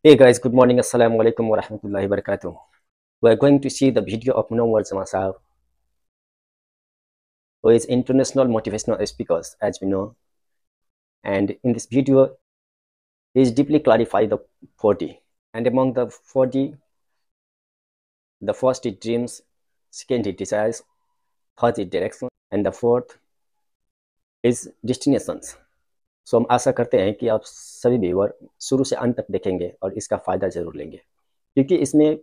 Hey guys, good morning. Assalamu alaikum wa rahmatullahi wa barakatuh. We are going to see the video of Munawwar Zaman Sahab, who is international motivational speaker, as we know. And in this video, he is deeply clarified the 40. And among the 40, the first is dreams, second is desires, third is direction, and the fourth is destinations. सो हम आशा करते हैं कि आप सभी viewer शुरू से अंत तक देखेंगे और इसका फ़ायदा ज़रूर लेंगे, क्योंकि इसमें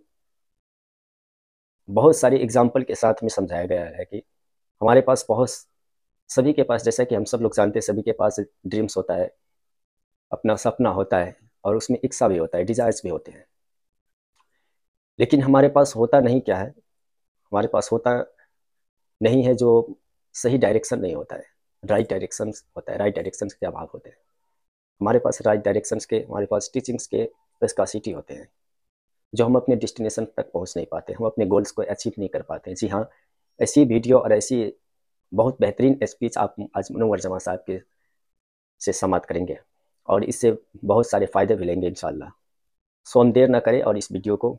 बहुत सारी एग्जाम्पल के साथ में समझाया गया है कि हमारे पास सभी के पास, जैसा कि हम सब लोग जानते हैं, सभी के पास ड्रीम्स होता है, अपना सपना होता है और उसमें इच्छा भी होता है, डिज़ायर्स भी होते हैं। लेकिन हमारे पास होता नहीं क्या है, हमारे पास होता नहीं है जो सही डायरेक्शन नहीं होता है, राइट डायरेक्शन होता है, राइट डायरेक्शन के अभाव होते हैं। हमारे पास राइट डायरेक्शंस के, हमारे पास टीचिंग्स के स्कार्सिटी होते हैं, जो हम अपने डेस्टिनेशन तक पहुंच नहीं पाते, हम अपने गोल्स को अचीव नहीं कर पाते। जी हाँ, ऐसी वीडियो और ऐसी बहुत बेहतरीन स्पीच आप आज मुनव्वर जमां साहब के से समाप्त करेंगे और इससे बहुत सारे फ़ायदे भी लेंगे इंशाल्लाह। सो हम देर ना करें और इस वीडियो को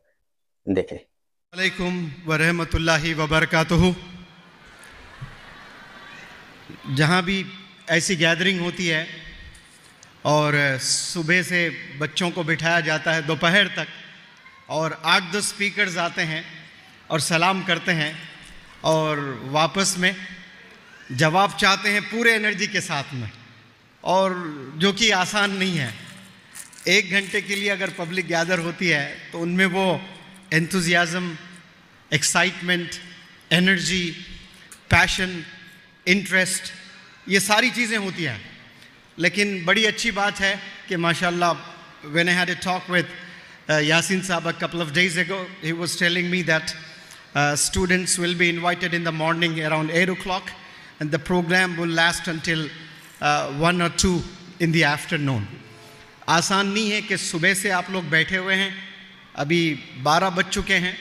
देखें। अलैकुम व रहमतुल्लाहि व बरकातुहू। जहाँ भी ऐसी गैदरिंग होती है और सुबह से बच्चों को बिठाया जाता है दोपहर तक और 8-10 स्पीकर्स आते हैं और सलाम करते हैं और वापस में जवाब चाहते हैं पूरे एनर्जी के साथ में, और जो कि आसान नहीं है। 1 घंटे के लिए अगर पब्लिक गैदर होती है तो उनमें वो enthusiasm, excitement, energy, passion, interest, ये सारी चीज़ें होती हैं। लेकिन बड़ी अच्छी बात है कि माशाल्लाह, when I had a talk with Yasin Saab a couple of days ago, he was telling me that students will be invited in the morning around 8 o'clock and the program will last until 1 or 2 in the afternoon. आसान नहीं है कि सुबह से आप लोग बैठे हुए हैं, अभी 12 बज चुके हैं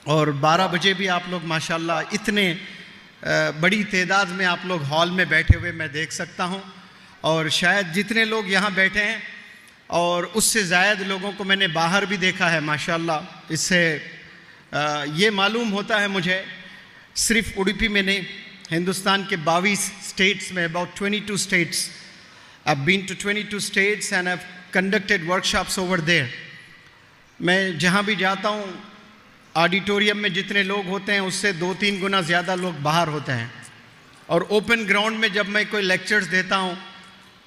और 12 बजे भी आप लोग माशाल्लाह इतने बड़ी तादाद में आप लोग हॉल में बैठे हुए मैं देख सकता हूं, और शायद जितने लोग यहां बैठे हैं और उससे ज़ायद लोगों को मैंने बाहर भी देखा है माशाल्लाह। इससे ये मालूम होता है मुझे, सिर्फ उडुपी में नहीं, हिंदुस्तान के 22 स्टेट्स में, about 22 states, I have been to 22 states and I have conducted workshops over there. मैं जहां भी जाता हूं, ऑडिटोरियम में जितने लोग होते हैं उससे 2-3 गुना ज़्यादा लोग बाहर होते हैं, और ओपन ग्राउंड में जब मैं कोई लेक्चर्स देता हूं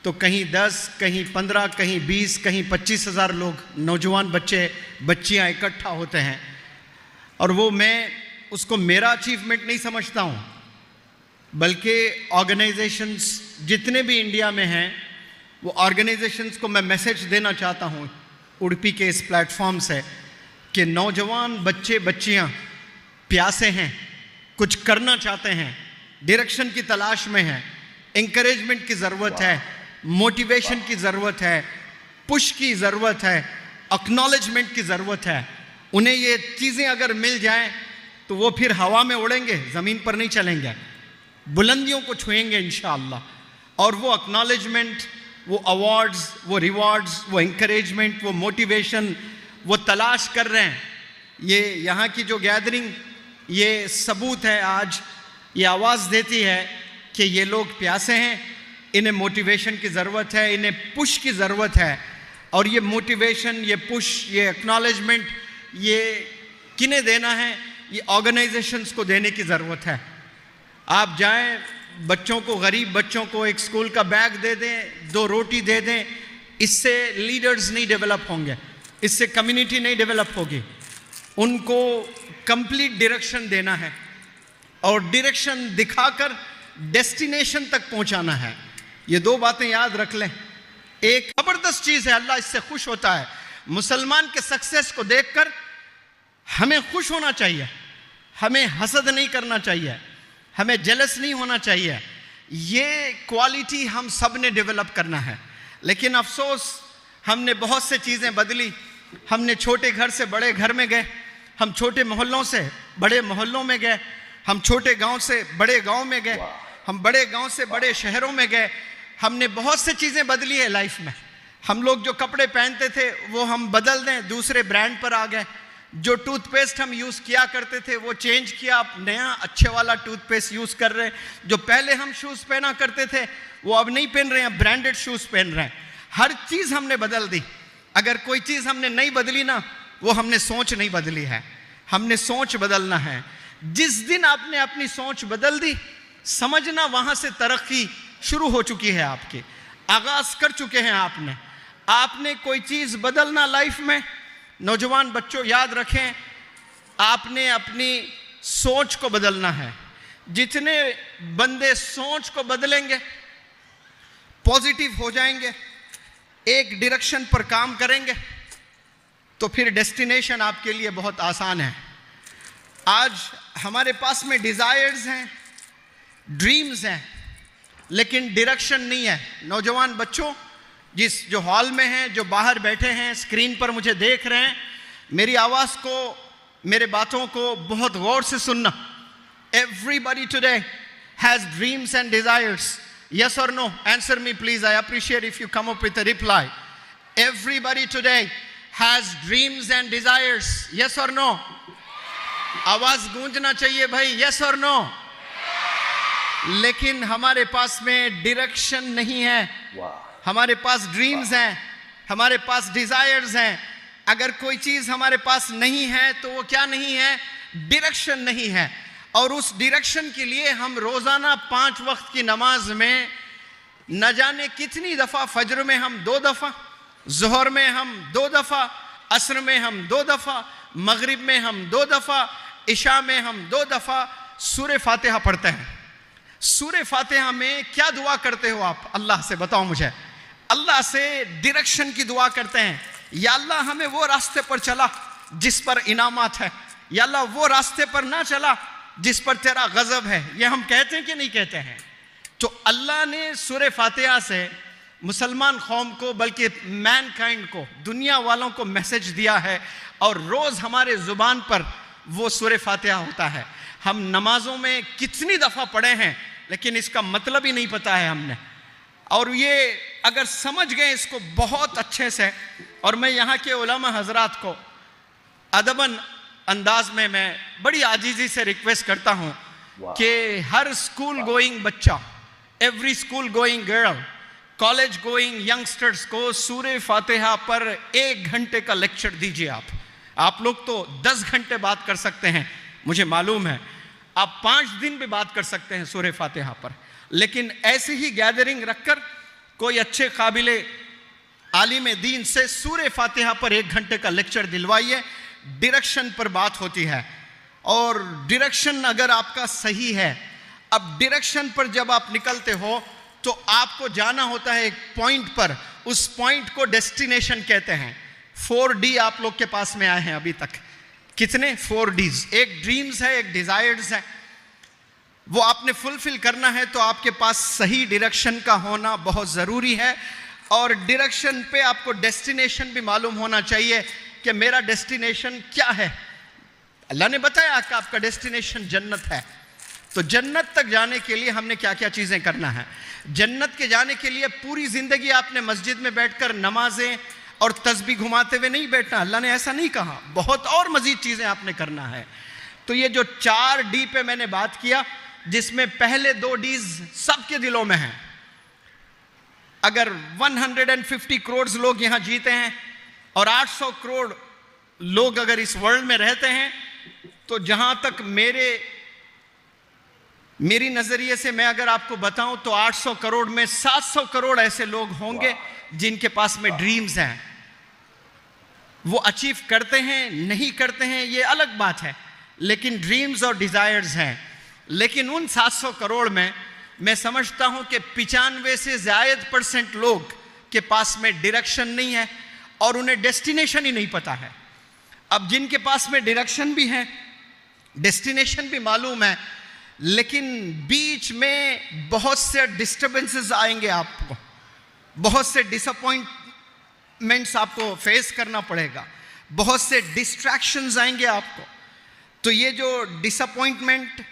तो कहीं 10, कहीं 15, कहीं 20, कहीं 25,000 लोग, नौजवान बच्चे बच्चियां इकट्ठा होते हैं। और वो, मैं उसको मेरा अचीवमेंट नहीं समझता हूं, बल्कि ऑर्गेनाइजेशंस जितने भी इंडिया में हैं, वो ऑर्गेनाइजेशंस को मैं मैसेज देना चाहता हूं उडुपी के इस प्लेटफॉर्म से कि नौजवान बच्चे बच्चियां प्यासे हैं, कुछ करना चाहते हैं, डायरेक्शन की तलाश में हैं, इंकरेजमेंट की ज़रूरत है, मोटिवेशन की ज़रूरत है, पुश की ज़रूरत है, एक्नॉलेजमेंट की ज़रूरत है। उन्हें ये चीज़ें अगर मिल जाएं तो वो फिर हवा में उड़ेंगे, ज़मीन पर नहीं चलेंगे, बुलंदियों को छुएंगे इंशाअल्लाह। और वो एक्नॉलेजमेंट, वो अवार्ड्स, वो रिवॉर्ड्स, वो इंकरेजमेंट, वो मोटिवेशन वो तलाश कर रहे हैं। ये यहाँ की जो गैदरिंग, ये सबूत है, आज ये आवाज़ देती है कि ये लोग प्यासे हैं, इन्हें मोटिवेशन की ज़रूरत है, इन्हें पुश की ज़रूरत है। और ये मोटिवेशन, ये पुश, ये एक्नॉलेजमेंट, ये किन्हें देना है? ये ऑर्गेनाइजेशंस को देने की ज़रूरत है। आप जाएं, बच्चों को, गरीब बच्चों को एक स्कूल का बैग दे दें, 2 रोटी दे दें, इससे लीडर्स नहीं डेवलप होंगे, इससे कम्युनिटी नहीं डेवलप होगी। उनको कंप्लीट डायरेक्शन देना है और डायरेक्शन दिखाकर डेस्टिनेशन तक पहुंचाना है। ये 2 बातें याद रख लें। एक ज़बरदस्त चीज़ है, अल्लाह इससे खुश होता है। मुसलमान के सक्सेस को देखकर हमें खुश होना चाहिए, हमें हसद नहीं करना चाहिए, हमें जेलस नहीं होना चाहिए। ये क्वालिटी हम सब ने डेवलप करना है। लेकिन अफसोस, हमने बहुत से चीज़ें बदली। हमने छोटे घर से बड़े घर में गए, हम छोटे मोहल्लों से बड़े मोहल्लों में गए, हम छोटे गांव से बड़े गांव में गए, हम बड़े गांव से बड़े शहरों में गए। हमने बहुत से चीज़ें बदली है लाइफ में। हम लोग जो कपड़े पहनते थे वो हम बदल दें, दूसरे ब्रांड पर आ गए। जो टूथपेस्ट हम यूज़ किया करते थे वो चेंज किया, आप नया अच्छे वाला टूथपेस्ट यूज़ कर रहे हैं। जो पहले हम शूज़ पहना करते थे वो अब नहीं पहन रहे हैं, ब्रांडेड शूज़ पहन रहे हैं। हर चीज़ हमने बदल दी। अगर कोई चीज़ हमने नहीं बदली ना, वो हमने सोच नहीं बदली है। हमने सोच बदलना है। जिस दिन आपने अपनी सोच बदल दी, समझना वहाँ से तरक्की शुरू हो चुकी है, आपके आगाज़ कर चुके हैं आपने कोई चीज़ बदलना लाइफ में। नौजवान बच्चों याद रखें, आपने अपनी सोच को बदलना है। जितने बंदे सोच को बदलेंगे, पॉजिटिव हो जाएंगे, एक डायरेक्शन पर काम करेंगे, तो फिर डेस्टिनेशन आपके लिए बहुत आसान है। आज हमारे पास में डिज़ायर्स हैं, ड्रीम्स हैं, लेकिन डायरेक्शन नहीं है। नौजवान बच्चों, जो हॉल में हैं, जो बाहर बैठे हैं, स्क्रीन पर मुझे देख रहे हैं, मेरी आवाज़ को, मेरे बातों को बहुत गौर से सुनना। Everybody today has dreams and desires. Yes or no? Answer me please. I appreciate if you come up with a reply. Everybody today has dreams and desires. Yes or no? आवाज गूंजना चाहिए भाई, yes or no? लेकिन हमारे पास में direction नहीं है। हमारे पास dreams हैं, हमारे पास डिजायर्स हैं। अगर कोई चीज हमारे पास नहीं है तो वो क्या नहीं है? डायरेक्शन नहीं है। और उस डायरेक्शन के लिए हम रोजाना 5 वक्त की नमाज में न जाने कितनी दफा, फजर में हम 2 दफा, जोहर में हम 2 दफा, असर में हम 2 दफा, मगरिब में हम 2 दफा, इशा में हम 2 दफा सूरे फातिहा पढ़ते हैं। सूरे फातिहा में क्या दुआ करते हो आप? अल्लाह से बताओ मुझे। अल्लाह से डायरेक्शन की दुआ करते हैं, या अल्लाह हमें वो रास्ते पर चला जिस पर इनामात है, या अल्लाह वो रास्ते पर ना चला जिस पर तेरा गजब है। ये हम कहते हैं कि नहीं कहते हैं? तो अल्लाह ने सूरे फातिहा से मुसलमान कौम को, बल्कि मैनकाइंड को, दुनिया वालों को मैसेज दिया है। और रोज हमारे जुबान पर वो सूरे फातिहा होता है। हम नमाजों में कितनी दफा पढ़े हैं, लेकिन इसका मतलब ही नहीं पता है हमने। और ये अगर समझ गए इसको बहुत अच्छे से, और मैं यहाँ के उलमा हजरात को अदबन अंदाज में मैं बड़ी आजीजी से रिक्वेस्ट करता हूँ कि हर स्कूल गोइंग बच्चा, every school going girl, college going youngsters को सूरे फातिहा पर 1 घंटे का लेक्चर दीजिए। आप लोग तो 10 घंटे बात कर सकते हैं, मुझे मालूम है। आप 5 दिन भी बात कर सकते हैं सूरे फातिहा पर, लेकिन ऐसी ही गैदरिंग रखकर कोई अच्छे काबिले आलिम दीन से सूरे फातिहा पर 1 घंटे का लेक्चर दिलवाइए। डायरेक्शन पर बात होती है, और डायरेक्शन अगर आपका सही है, अब डायरेक्शन पर जब आप निकलते हो तो आपको जाना होता है एक पॉइंट पर। उस पॉइंट को डेस्टिनेशन कहते हैं। 4D आप लोग के पास में आए हैं अभी तक। कितने? 4Ds। एक ड्रीम्स है, एक डिजायर्स है, वो आपने फुलफिल करना है तो आपके पास सही डायरेक्शन का होना बहुत ज़रूरी है। और डायरेक्शन पे आपको डेस्टिनेशन भी मालूम होना चाहिए कि मेरा डेस्टिनेशन क्या है। अल्लाह ने बताया कि आपका डेस्टिनेशन जन्नत है, तो जन्नत तक जाने के लिए हमने क्या क्या चीज़ें करना है। जन्नत के जाने के लिए पूरी ज़िंदगी आपने मस्जिद में बैठकर नमाजें और तस्बीह घुमाते हुए नहीं बैठना। अल्लाह ने ऐसा नहीं कहा, बहुत और मज़ीद चीज़ें आपने करना है। तो ये जो 4D पे मैंने बात किया, जिसमें पहले 2 Ds सबके दिलों में हैं। अगर 150 करोड़ लोग यहाँ जीते हैं और 800 करोड़ लोग अगर इस वर्ल्ड में रहते हैं, तो जहाँ तक मेरी नज़रिए से मैं अगर आपको बताऊं तो 800 करोड़ में 700 करोड़ ऐसे लोग होंगे जिनके पास में ड्रीम्स हैं। वो अचीव करते हैं नहीं करते हैं ये अलग बात है, लेकिन ड्रीम्स और डिज़ायर्स हैं। लेकिन उन 700 करोड़ में मैं समझता हूं कि 95 से ज़ायद % लोग के पास में डायरेक्शन नहीं है और उन्हें डेस्टिनेशन ही नहीं पता है। अब जिनके पास में डायरेक्शन भी है, डेस्टिनेशन भी मालूम है, लेकिन बीच में बहुत से डिस्टर्बेंसेस आएंगे, आपको बहुत से डिसअपॉइंटमेंट्स आपको फेस करना पड़ेगा, बहुत से डिस्ट्रैक्शंस आएंगे आपको। तो ये जो डिसअपॉइंटमेंट,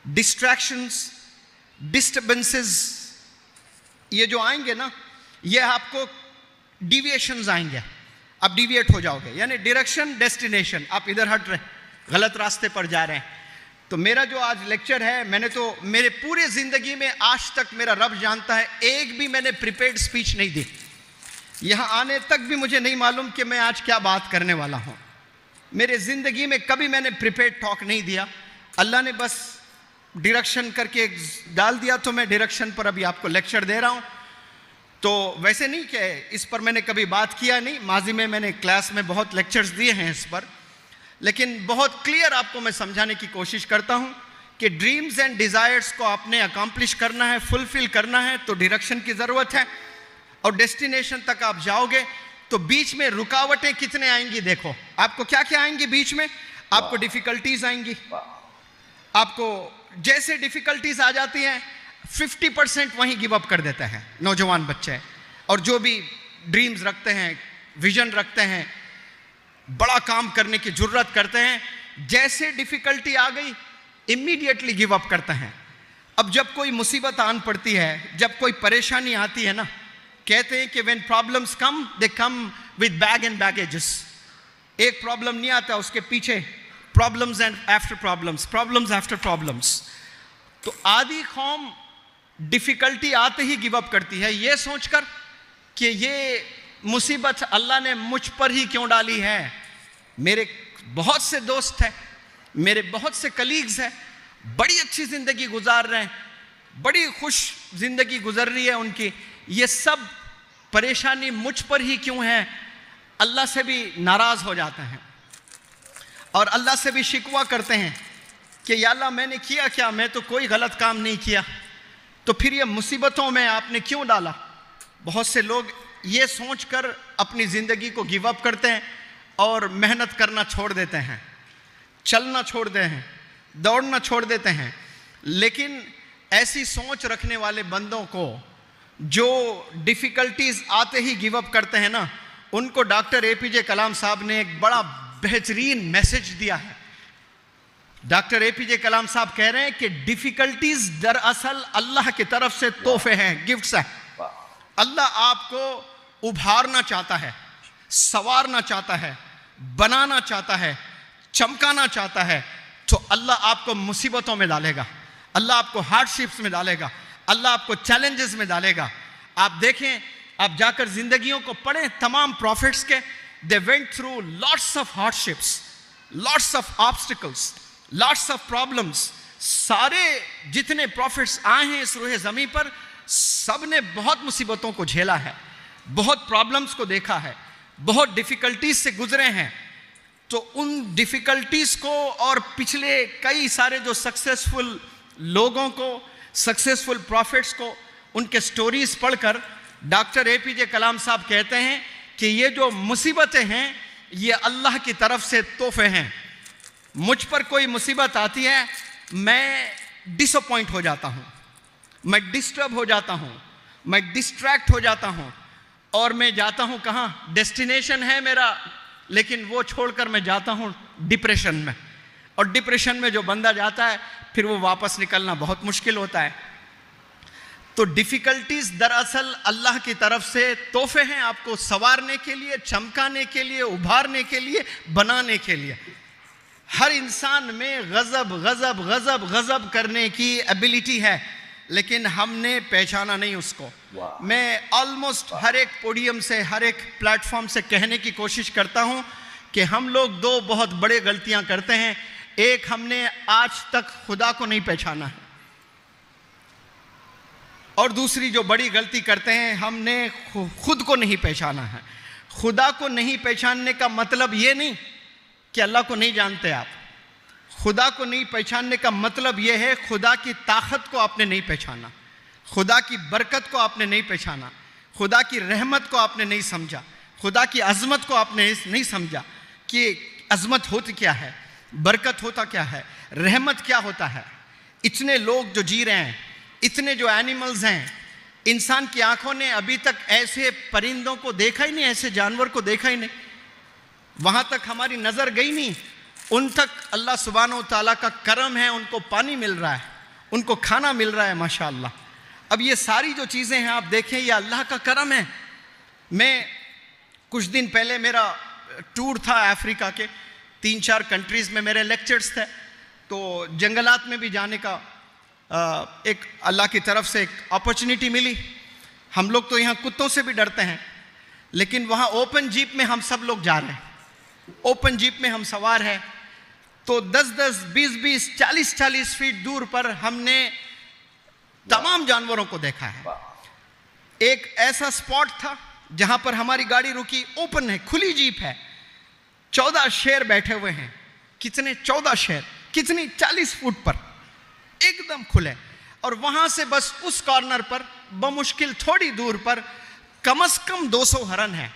डिस्ट्रैक्शंस, डिस्टर्बेंसेस ये जो आएंगे ना, ये आपको डिविएशंस आएंगे, आप डिविएट हो जाओगे, यानी डायरेक्शन डेस्टिनेशन, आप इधर हट रहे, गलत रास्ते पर जा रहे हैं। तो मेरा जो आज लेक्चर है, मैंने तो मेरे पूरे जिंदगी में आज तक, मेरा रब जानता है, एक भी मैंने प्रिपेयर्ड स्पीच नहीं दी। यहां आने तक भी मुझे नहीं मालूम कि मैं आज क्या बात करने वाला हूं। मेरे जिंदगी में कभी मैंने प्रिपेयर्ड टॉक नहीं दिया। अल्लाह ने बस डायरेक्शन करके डाल दिया, तो मैं डायरेक्शन पर अभी आपको लेक्चर दे रहा हूं। तो वैसे नहीं कि इस पर मैंने कभी बात किया नहीं, माजी में मैंने क्लास में बहुत लेक्चर्स दिए हैं इस पर, लेकिन बहुत क्लियर आपको मैं समझाने की कोशिश करता हूं कि ड्रीम्स एंड डिजायर्स को आपने अकम्प्लिश करना है, फुलफिल करना है, तो डायरेक्शन की ज़रूरत है। और डेस्टिनेशन तक आप जाओगे तो बीच में रुकावटें कितने आएंगी, देखो आपको क्या क्या आएंगी बीच में। आपको डिफिकल्टीज आएंगी, आपको जैसे डिफिकल्टीज आ जाती हैं 50% वहीं गिव अप कर देते हैं नौजवान बच्चे, और जो भी ड्रीम्स रखते हैं, विजन रखते हैं, बड़ा काम करने की जुर्रत करते हैं, जैसे डिफिकल्टी आ गई इमीडिएटली गिव अप करते हैं। अब जब कोई मुसीबत आन पड़ती है, जब कोई परेशानी आती है ना, कहते हैं कि when problems come they come with bag and baggages. एक प्रॉब्लम नहीं आता, उसके पीछे problems and after problems, problems after problems. तो आधी कौम डिफिकल्टी आते ही गिव अप करती है, ये सोचकर कि ये मुसीबत अल्लाह ने मुझ पर ही क्यों डाली है। मेरे बहुत से दोस्त हैं, मेरे बहुत से कलीग्स हैं, बड़ी अच्छी ज़िंदगी गुजार रहे हैं, बड़ी खुश ज़िंदगी गुजर रही है उनकी, ये सब परेशानी मुझ पर ही क्यों है। अल्लाह से भी नाराज़ हो जाते हैं और अल्लाह से भी शिकवा करते हैं कि या अल्लाह मैंने किया क्या, मैं तो कोई गलत काम नहीं किया, तो फिर ये मुसीबतों में आपने क्यों डाला। बहुत से लोग ये सोचकर अपनी ज़िंदगी को गिव अप करते हैं और मेहनत करना छोड़ देते हैं, चलना छोड़ देते हैं, दौड़ना छोड़ देते हैं। लेकिन ऐसी सोच रखने वाले बंदों को जो डिफ़िकल्टीज आते ही गिव अप करते हैं ना, उनको डॉक्टर एपीजे कलाम साहब ने एक बड़ा बेहतरीन मैसेज दिया है। डॉक्टर एपीजे कलाम साहब कह रहे हैं कि डिफ़िकल्टीज दरअसल अल्लाह की तरफ से तोहफे हैं, गिफ्ट्स हैं। अल्लाह आपको उभारना चाहता है, संवारना चाहता है, बनाना चाहता है, चमकाना चाहता है, तो अल्लाह आपको मुसीबतों में डालेगा, अल्लाह आपको हार्डशिप्स में डालेगा, अल्लाह आपको चैलेंजेस में डालेगा। आप देखें, आप जाकर जिंदगियों को पढ़ें, तमाम प्रॉफिट्स के, they went through lots of hardships, lots of obstacles, lots of problems. सारे जितने प्रॉफिट्स आए हैं इस रूहे ज़मीन पर, सब ने बहुत मुसीबतों को झेला है, बहुत प्रॉब्लम्स को देखा है, बहुत डिफ़िकल्टीज से गुजरे हैं। तो उन डिफ़िकल्टीज को और पिछले कई सारे जो सक्सेसफुल लोगों को, सक्सेसफुल प्रॉफिट्स को, उनके स्टोरीज पढ़कर डॉक्टर एपीजे कलाम साहब कहते हैं कि ये जो मुसीबतें हैं ये अल्लाह की तरफ से तोहफे हैं। मुझ पर कोई मुसीबत आती है, मैं डिसअपॉइंट हो जाता हूँ, मैं डिस्टर्ब हो जाता हूँ, मैं डिस्ट्रैक्ट हो जाता हूँ, और मैं जाता हूँ कहाँ, डेस्टिनेशन है मेरा, लेकिन वो छोड़कर मैं जाता हूँ डिप्रेशन में। और डिप्रेशन में जो बंदा जाता है फिर वो वापस निकलना बहुत मुश्किल होता है। तो डिफ़िकल्टीज दरअसल अल्लाह की तरफ से तोहफे हैं, आपको संवारने के लिए, चमकाने के लिए, उभारने के लिए, बनाने के लिए। हर इंसान में गज़ब गज़ब गज़ब गज़ब करने की एबिलिटी है, लेकिन हमने पहचाना नहीं उसको। मैं ऑलमोस्ट हर एक पोडियम से, हर एक प्लेटफॉर्म से कहने की कोशिश करता हूं कि हम लोग दो बहुत बड़े गलतियां करते हैं। एक, हमने आज तक खुदा को नहीं पहचाना है, और दूसरी जो बड़ी गलती करते हैं, हमने खुद को नहीं पहचाना है। खुदा को नहीं पहचानने का मतलब ये नहीं कि अल्लाह को नहीं जानते आप। खुदा को नहीं पहचानने का मतलब यह है खुदा की ताकत को आपने नहीं पहचाना, खुदा की बरकत को आपने नहीं पहचाना, खुदा की रहमत को आपने नहीं समझा, खुदा की अज़मत को आपने नहीं समझा कि अज़मत होती क्या है, बरकत होता क्या है, रहमत क्या होता है। इतने लोग जो जी रहे हैं, इतने जो एनिमल्स हैं, इंसान की आंखों ने अभी तक ऐसे परिंदों को देखा ही नहीं, ऐसे जानवर को देखा ही नहीं, वहाँ तक हमारी नज़र गई नहीं। उन तक अल्लाह सुब्हानो व तआला का करम है, उनको पानी मिल रहा है, उनको खाना मिल रहा है, माशाअल्लाह। अब ये सारी जो चीज़ें हैं आप देखें, ये अल्लाह का करम है। मैं कुछ दिन पहले मेरा टूर था अफ्रीका के, 3-4 कंट्रीज़ में मेरे लेक्चर्स थे, तो जंगलात में भी जाने का एक अल्लाह की तरफ से एक अपॉर्चुनिटी मिली। हम लोग तो यहाँ कुत्तों से भी डरते हैं, लेकिन वहाँ ओपन जीप में हम सब लोग जा रहे हैं, ओपन जीप में हम सवार हैं, तो 10-10, 20-20, 40-40 फीट दूर पर हमने तमाम जानवरों को देखा है। एक ऐसा स्पॉट था जहां पर हमारी गाड़ी रुकी, ओपन है, खुली जीप है, 14 शेर बैठे हुए हैं। कितने? 14 शेर, कितनी? 40 फुट पर, एकदम खुले। और वहां से बस उस कॉर्नर पर बमुश्किल थोड़ी दूर पर कम से कम 200 हरन है,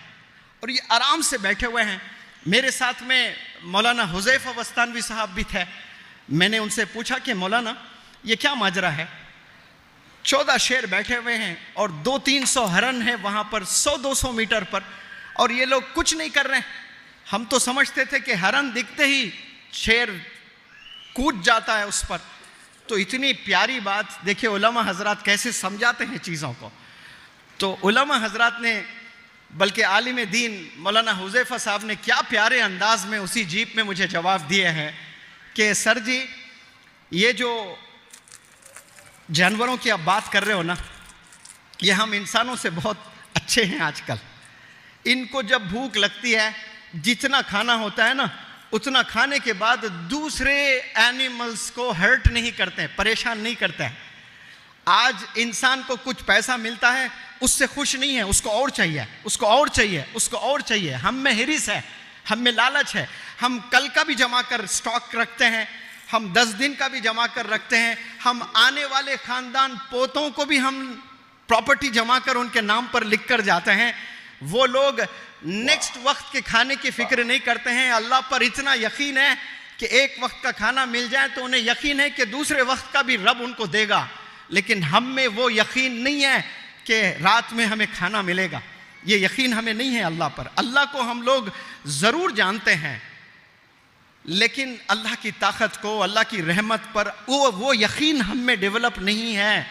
और ये आराम से बैठे हुए हैं। मेरे साथ में मौलाना हुज़ैफा वस्तानवी साहब भी थे। मैंने उनसे पूछा कि मौलाना ये क्या माजरा है? 14 शेर बैठे हुए हैं और 200-300 हरन है वहाँ पर 100-200 मीटर पर, और ये लोग कुछ नहीं कर रहे हैं। हम तो समझते थे कि हरन दिखते ही शेर कूद जाता है उस पर। तो इतनी प्यारी बात देखिए, उलमा हजरात कैसे समझाते हैं चीज़ों को। तो उलमा हजरात ने, बल्कि आलिम दीन मौलाना हुज़ैफा साहब ने क्या प्यारे अंदाज में उसी जीप में मुझे जवाब दिए हैं कि सर जी, ये जो जानवरों की आप बात कर रहे हो ना, ये हम इंसानों से बहुत अच्छे हैं आजकल। इनको जब भूख लगती है, जितना खाना होता है ना, उतना खाने के बाद दूसरे एनिमल्स को हर्ट नहीं करते हैं, परेशान नहीं करते हैं। आज इंसान को कुछ पैसा मिलता है, उससे खुश नहीं है, उसको और चाहिए, उसको और चाहिए, उसको और चाहिए। हम में हिरिस है, हम में लालच है। हम कल का भी जमा कर स्टॉक रखते हैं, हम 10 दिन का भी जमा कर रखते हैं, हम आने वाले खानदान पोतों को भी हम प्रॉपर्टी जमा कर उनके नाम पर लिख कर जाते हैं। वो लोग नेक्स्ट वक्त के खाने की फिक्र नहीं करते हैं। अल्लाह पर इतना यकीन है कि एक वक्त का खाना मिल जाए तो उन्हें यकीन है कि दूसरे वक्त का भी रब उनको देगा, लेकिन हम में वो यकीन नहीं है कि रात में हमें खाना मिलेगा। ये यकीन हमें नहीं है अल्लाह पर। अल्लाह को हम लोग ज़रूर जानते हैं, लेकिन अल्लाह की ताकत को, अल्लाह की रहमत पर वो यकीन हम में डेवलप नहीं है।